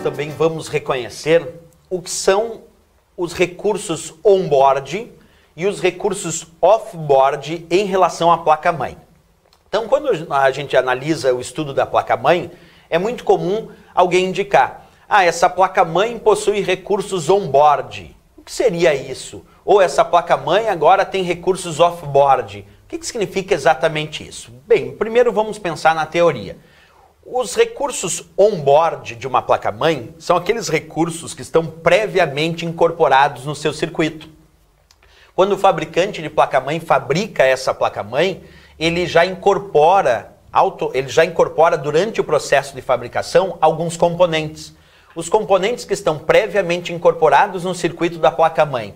também vamos reconhecer o que são os recursos on-board e os recursos off-board em relação à placa-mãe. Então, quando a gente analisa o estudo da placa-mãe, é muito comum alguém indicar: essa placa-mãe possui recursos on-board. O que seria isso? Ou essa placa-mãe agora tem recursos off-board. O que significa exatamente isso? Bem, primeiro vamos pensar na teoria. Os recursos on-board de uma placa-mãe são aqueles recursos que estão previamente incorporados no seu circuito. Quando o fabricante de placa-mãe fabrica essa placa-mãe, ele já incorpora durante o processo de fabricação alguns componentes. Os componentes que estão previamente incorporados no circuito da placa-mãe.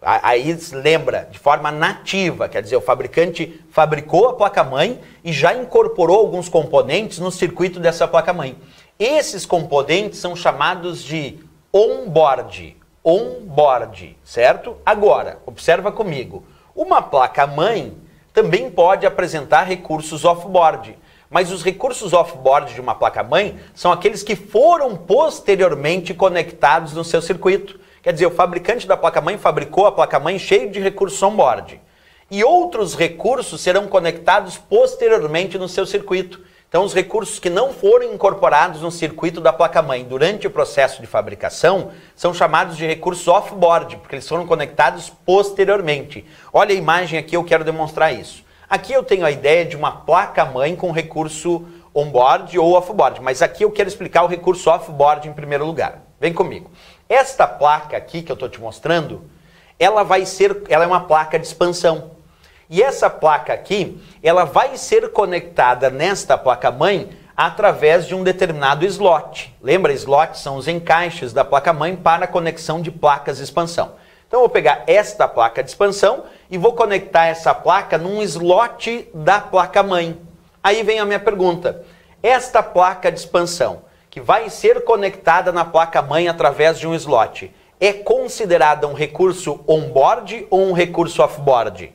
Aí lembra, de forma nativa, quer dizer, o fabricante fabricou a placa-mãe e já incorporou alguns componentes no circuito dessa placa-mãe. Esses componentes são chamados de on-board. On-board, certo? Agora, observa comigo. Uma placa-mãe também pode apresentar recursos off-board. Mas os recursos off-board de uma placa-mãe são aqueles que foram posteriormente conectados no seu circuito. Quer dizer, o fabricante da placa-mãe fabricou a placa-mãe cheio de recursos on-board. E outros recursos serão conectados posteriormente no seu circuito. Então, os recursos que não foram incorporados no circuito da placa-mãe durante o processo de fabricação são chamados de recursos off-board, porque eles foram conectados posteriormente. Olha a imagem aqui, eu quero demonstrar isso. Aqui eu tenho a ideia de uma placa-mãe com recurso on-board ou off-board, mas aqui eu quero explicar o recurso off-board em primeiro lugar. Vem comigo. Esta placa aqui que eu estou te mostrando, ela é uma placa de expansão. E essa placa aqui, ela vai ser conectada nesta placa-mãe através de um determinado slot. Lembra, slots são os encaixes da placa-mãe para a conexão de placas de expansão. Então eu vou pegar esta placa de expansão e vou conectar essa placa num slot da placa-mãe. Aí vem a minha pergunta: esta placa de expansão, que vai ser conectada na placa-mãe através de um slot, é considerada um recurso on-board ou um recurso off-board?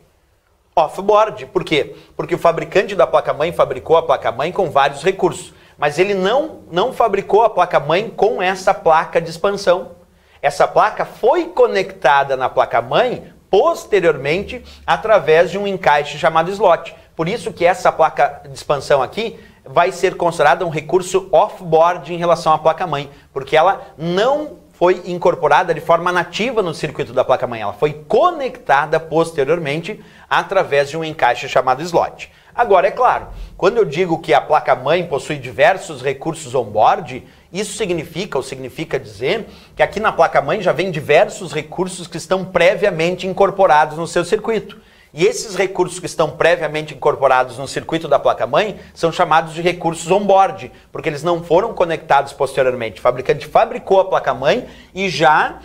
Off-board. Por quê? Porque o fabricante da placa-mãe fabricou a placa-mãe com vários recursos, mas ele não fabricou a placa-mãe com essa placa de expansão. Essa placa foi conectada na placa-mãe posteriormente através de um encaixe chamado slot. Por isso que essa placa de expansão aqui vai ser considerada um recurso off-board em relação à placa-mãe, porque ela não foi incorporada de forma nativa no circuito da placa-mãe, ela foi conectada posteriormente através de um encaixe chamado slot. Agora, é claro, quando eu digo que a placa-mãe possui diversos recursos on-board, isso significa dizer que aqui na placa-mãe já vem diversos recursos que estão previamente incorporados no seu circuito. E esses recursos que estão previamente incorporados no circuito da placa-mãe são chamados de recursos on-board, porque eles não foram conectados posteriormente. O fabricante fabricou a placa-mãe e já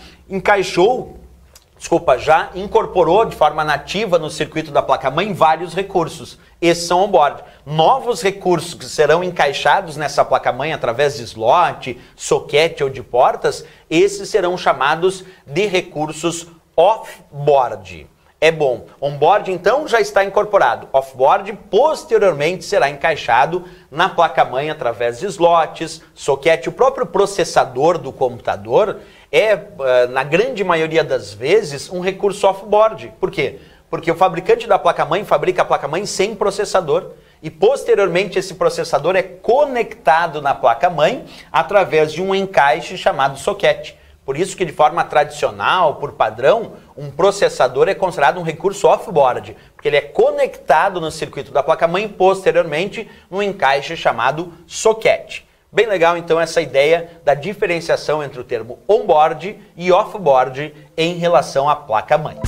incorporou de forma nativa no circuito da placa-mãe vários recursos. Esses são on-board. Novos recursos que serão encaixados nessa placa-mãe através de slot, socket ou de portas, esses serão chamados de recursos off-board. É bom. On-board, então, já está incorporado. Off-board, posteriormente, será encaixado na placa-mãe através de slots, socket. O próprio processador do computador é, na grande maioria das vezes, um recurso off-board. Por quê? Porque o fabricante da placa-mãe fabrica a placa-mãe sem processador. E, posteriormente, esse processador é conectado na placa-mãe através de um encaixe chamado socket. Por isso que, de forma tradicional, por padrão, um processador é considerado um recurso off-board, porque ele é conectado no circuito da placa-mãe posteriormente num encaixe chamado socket. Bem legal, então, essa ideia da diferenciação entre o termo on-board e off-board em relação à placa-mãe.